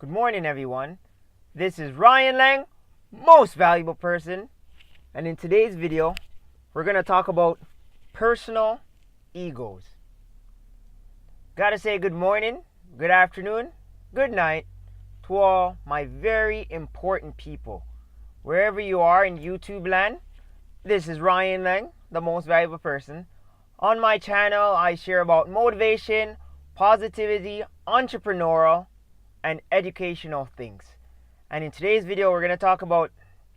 Good morning, everyone. This is Ryan Lang, most valuable person, and in today's video, we're going to talk about personal egos. Gotta say good morning, good afternoon, good night to all my very important people. Wherever you are in YouTube land, this is Ryan Lang, the most valuable person. On my channel, I share about motivation, positivity, entrepreneurial, and educational things. And in today's video, we're going to talk about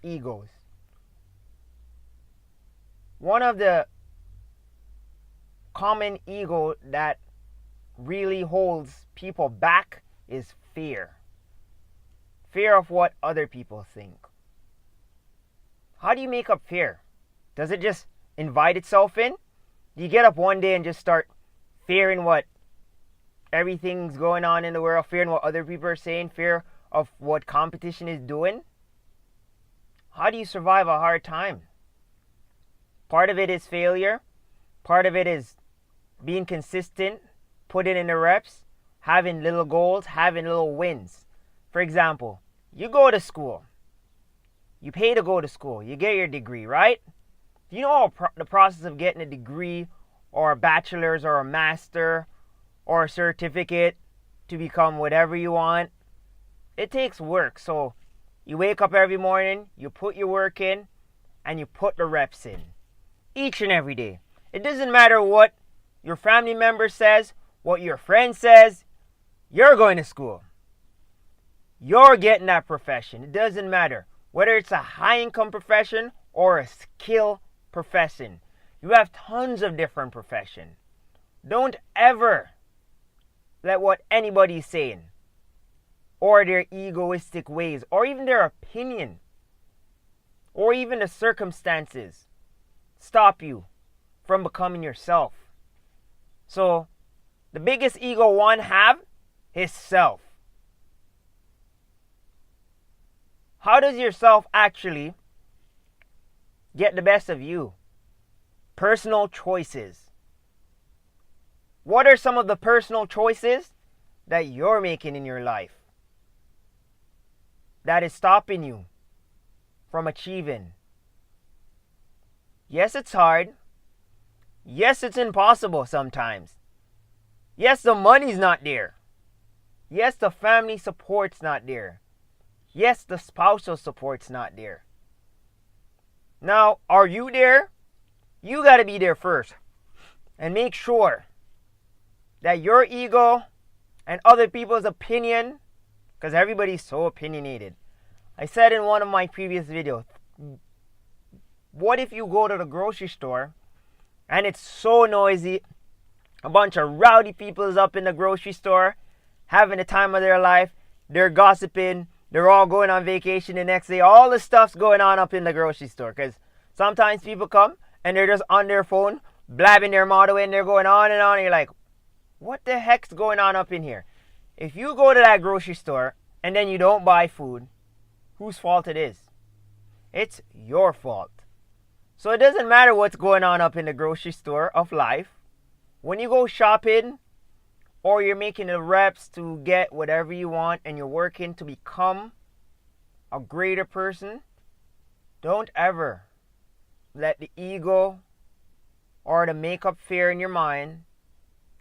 egos. One of the common ego that really holds people back is fear. Fear of what other people think. How do you make up fear? Does it just invite itself in? Do you get up one day and just start fearing what everything's going on in the world, fearing what other people are saying, fear of what competition is doing? How do you survive a hard time? Part of it is failure. Part of it is being consistent, putting in the reps, having little goals, having little wins. For example, you go to school. You pay to go to school. You get your degree, right? Do you know the process of getting a degree or a bachelor's or a master or a certificate to become whatever you want? It takes work. So you wake up every morning, you put your work in, and you put the reps in. Each and every day. It doesn't matter what your family member says, what your friend says, you're going to school. You're getting that profession. It doesn't matter whether it's a high income profession or a skill profession. You have tons of different professions. Don't ever let what anybody's saying or their egoistic ways or even their opinion or even the circumstances stop you from becoming yourself. So the biggest ego one have is self. How does yourself actually get the best of you? Personal choices. What are some of the personal choices that you're making in your life that is stopping you from achieving? Yes, it's hard. Yes, it's impossible sometimes. Yes, the money's not there. Yes, the family support's not there. Yes, the spousal support's not there. Now, are you there? You got to be there first. And make sure that your ego and other people's opinion, because everybody's so opinionated. I said in one of my previous videos, what if you go to the grocery store and it's so noisy, a bunch of rowdy people is up in the grocery store, having the time of their life, they're gossiping, they're all going on vacation the next day, all the stuff's going on up in the grocery store, because sometimes people come and they're just on their phone, blabbing their mouth away, and they're going on, and you're like, what the heck's going on up in here? If you go to that grocery store and then you don't buy food, whose fault it is? It's your fault. So it doesn't matter what's going on up in the grocery store of life. When you go shopping or you're making the reps to get whatever you want and you're working to become a greater person, don't ever let the ego or the make-up fear in your mind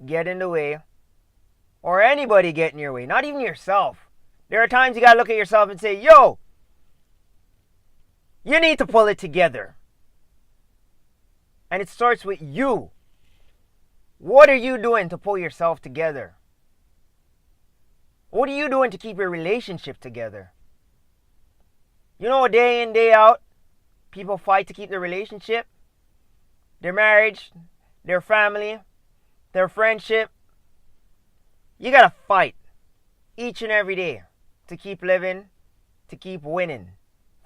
get in the way, or anybody get in your way, not even yourself. There are times you gotta look at yourself and say, yo, you need to pull it together. And it starts with you. What are you doing to pull yourself together? What are you doing to keep your relationship together? You know, day in, day out, people fight to keep their relationship, their marriage, their family, their friendship. You gotta fight each and every day to keep living, to keep winning.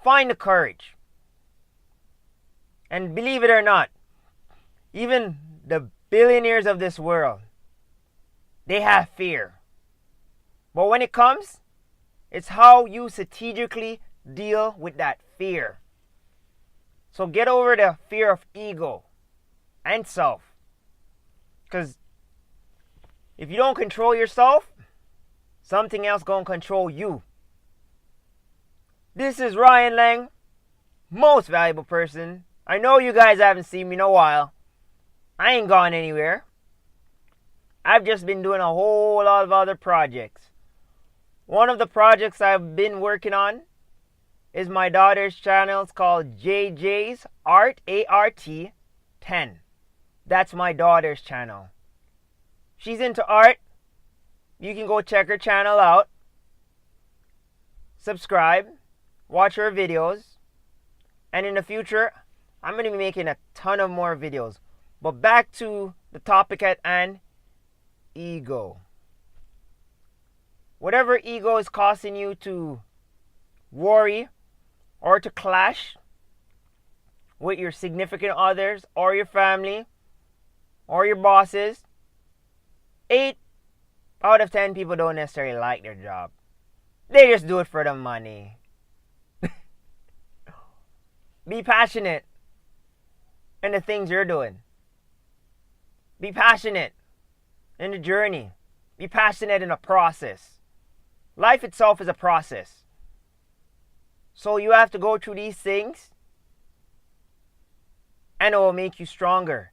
Find the courage. And believe it or not, even the billionaires of this world, they have fear. But when it comes, it's how you strategically deal with that fear. So get over the fear of ego and self. Because if you don't control yourself, Something else gonna control you. This is Ryan Lang, most valuable person. I know you guys haven't seen me in a while. I ain't gone anywhere. I've just been doing a whole lot of other projects. One of the projects I've been working on is my daughter's channel. It's called JJ's Art, ART 10. That's my daughter's channel. She's into art. You can go check her channel out. Subscribe. Watch her videos. And in the future, I'm going to be making a ton of more videos. But back to the topic at hand, ego. Whatever ego is causing you to worry or to clash with your significant others or your family or your bosses, 8 out of 10 people don't necessarily like their job. They just do it for the money. Be passionate in the things you're doing. Be passionate in the journey. Be passionate in the process. Life itself is a process. So you have to go through these things and it will make you stronger.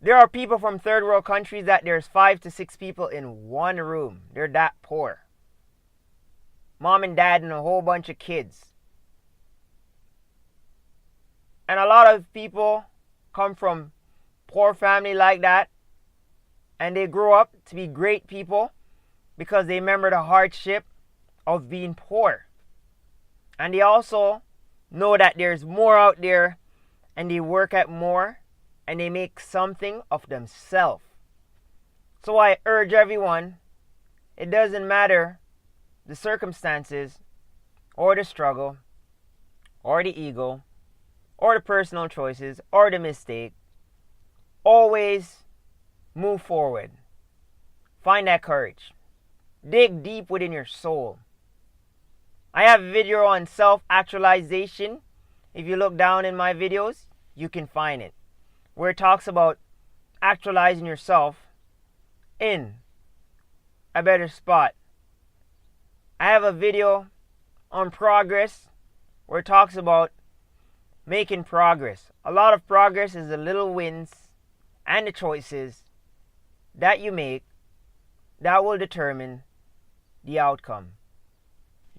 There are people from third world countries that there's 5 to 6 people in one room. They're that poor. Mom and dad and a whole bunch of kids. And a lot of people come from poor family like that. And they grow up to be great people because they remember the hardship of being poor. And they also know that there's more out there and they work at more and they make something of themselves. So I urge everyone, it doesn't matter the circumstances or the struggle or the ego or the personal choices or the mistake. Always move forward. Find that courage. Dig deep within your soul. I have a video on self-actualization. If you look down in my videos, you can find it, where it talks about actualizing yourself in a better spot. I have a video on progress where it talks about making progress. A lot of progress is the little wins and the choices that you make that will determine the outcome.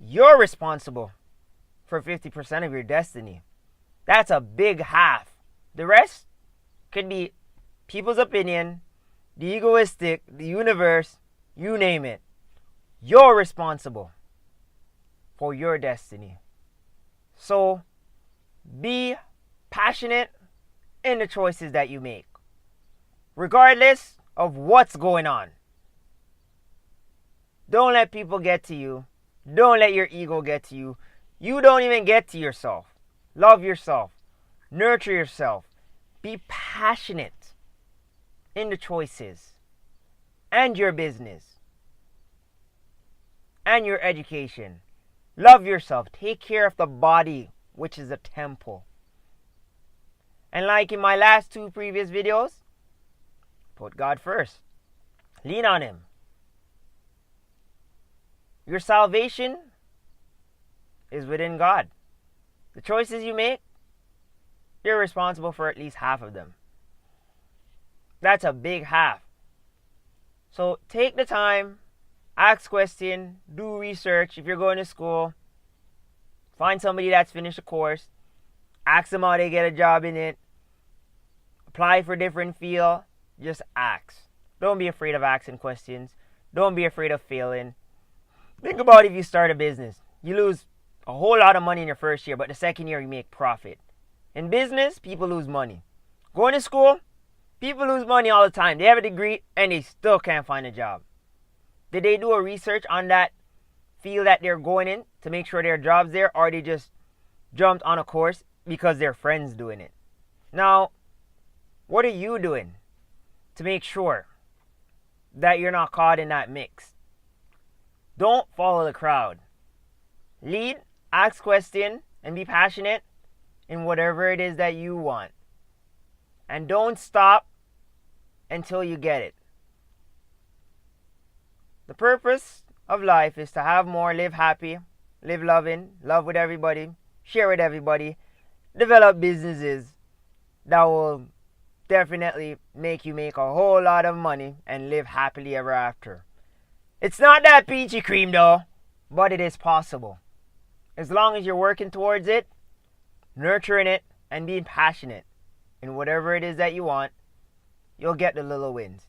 You're responsible for 50% of your destiny. That's a big half. The rest could be people's opinion, the egoistic, the universe, you name it. You're responsible for your destiny. So be passionate in the choices that you make, regardless of what's going on. Don't let people get to you. Don't let your ego get to you. You don't even get to yourself. Love yourself. Nurture yourself. Be passionate in the choices and your business and your education. Love yourself. Take care of the body, which is a temple. And like in my last 2 previous videos, put God first. Lean on Him. Your salvation is within God. The choices you make, you're responsible for at least half of them. That's a big half. So take the time, ask questions, do research. If you're going to school, find somebody that's finished a course, ask them how they get a job in it, apply for different field, just ask. Don't be afraid of asking questions. Don't be afraid of failing. Think about if you start a business. You lose a whole lot of money in your first year, but the second year you make profit. In business, people lose money. Going to school, people lose money all the time. They have a degree and they still can't find a job. Did they do a research on that field that they're going in to make sure their job's there, or they just jumped on a course because their friends doing it? Now, what are you doing to make sure that you're not caught in that mix? Don't follow the crowd. Lead, ask questions, and be passionate in whatever it is that you want. And don't stop until you get it. The purpose of life is to have more, live happy, live loving, love with everybody, share with everybody, develop businesses that will definitely make you make a whole lot of money and live happily ever after. It's not that peachy cream though, but it is possible. As long as you're working towards it, nurturing it, and being passionate in whatever it is that you want, you'll get the little wins.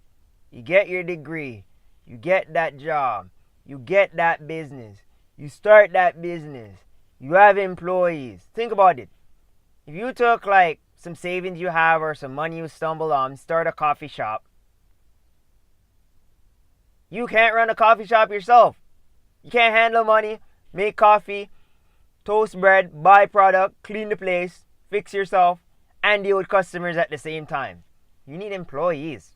You get your degree, you get that job, you get that business, you start that business, you have employees. Think about it. If you took like some savings you have or some money you stumbled on, start a coffee shop, you can't run a coffee shop yourself. You can't handle money, make coffee, toast bread, buy product, clean the place, fix yourself, and deal with customers at the same time. You need employees.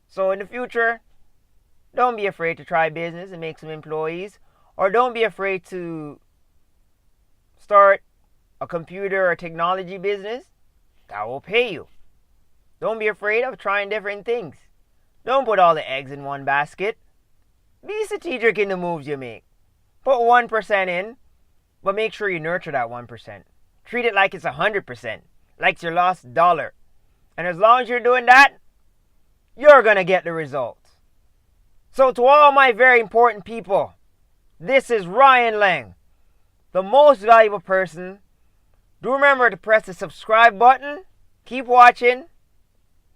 So in the future, don't be afraid to try business and make some employees, or don't be afraid to start a computer or technology business that will pay you. Don't be afraid of trying different things. Don't put all the eggs in one basket. Be strategic in the moves you make. Put 1% in, but make sure you nurture that 1%. Treat it like it's 100%, like it's your lost dollar. And as long as you're doing that, you're going to get the results. So to all my very important people, this is Ryan Lang, the most valuable person. Do remember to press the subscribe button, keep watching,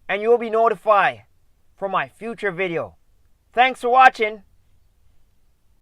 and you will be notified for my future video. Thanks for watching.